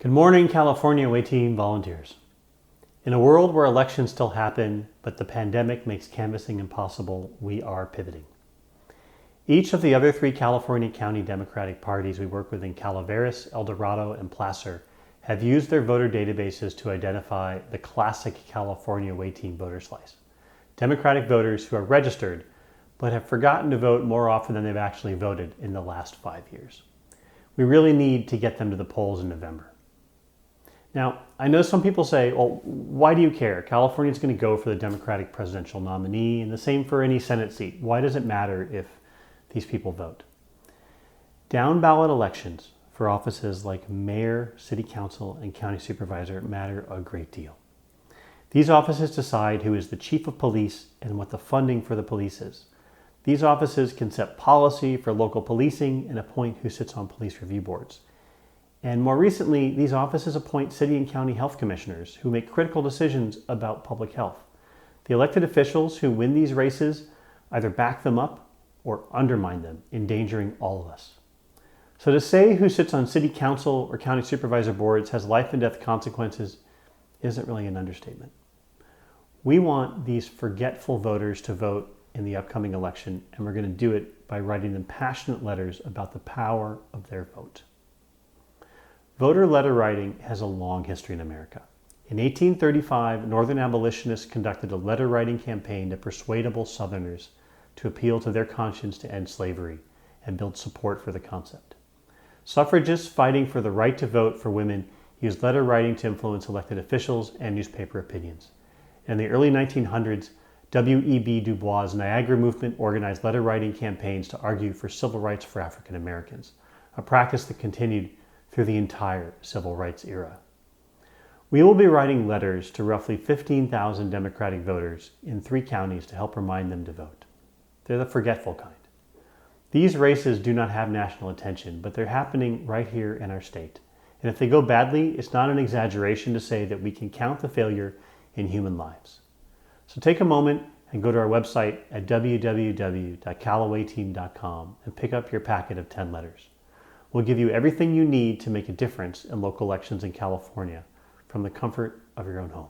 Good morning, California away team volunteers. In a world where elections still happen, but the pandemic makes canvassing impossible, we are pivoting. Each of the other three California county Democratic parties we work with in Calaveras, El Dorado, and Placer have used their voter databases to identify the classic California away team voter slice. Democratic voters who are registered, but have forgotten to vote more often than they've actually voted in the last 5 years. We really need to get them to the polls in November. Now, I know some people say, well, why do you care? California's going to go for the Democratic presidential nominee, and the same for any Senate seat. Why does it matter if these people vote? Down ballot elections for offices like mayor, city council, and county supervisor matter a great deal. These offices decide who is the chief of police and what the funding for the police is. These offices can set policy for local policing and appoint who sits on police review boards. And more recently, these offices appoint city and county health commissioners who make critical decisions about public health. The elected officials who win these races either back them up or undermine them, endangering all of us. So to say who sits on city council or county supervisor boards has life and death consequences isn't really an understatement. We want these forgetful voters to vote in the upcoming election, and we're going to do it by writing them passionate letters about the power of their vote. Voter letter writing has a long history in America. In 1835, Northern abolitionists conducted a letter writing campaign to persuadable Southerners to appeal to their conscience to end slavery and build support for the concept. Suffragists fighting for the right to vote for women used letter writing to influence elected officials and newspaper opinions. In the early 1900s, W.E.B. Du Bois' Niagara movement organized letter writing campaigns to argue for civil rights for African Americans, a practice that continued through the entire civil rights era. We will be writing letters to roughly 15,000 Democratic voters in 3 counties to help remind them to vote. They're the forgetful kind. These races do not have national attention, but they're happening right here in our state. And if they go badly, it's not an exaggeration to say that we can count the failure in human lives. So take a moment and go to our website at www.calawayteam.com and pick up your packet of 10 letters. We'll give you everything you need to make a difference in local elections in California from the comfort of your own home.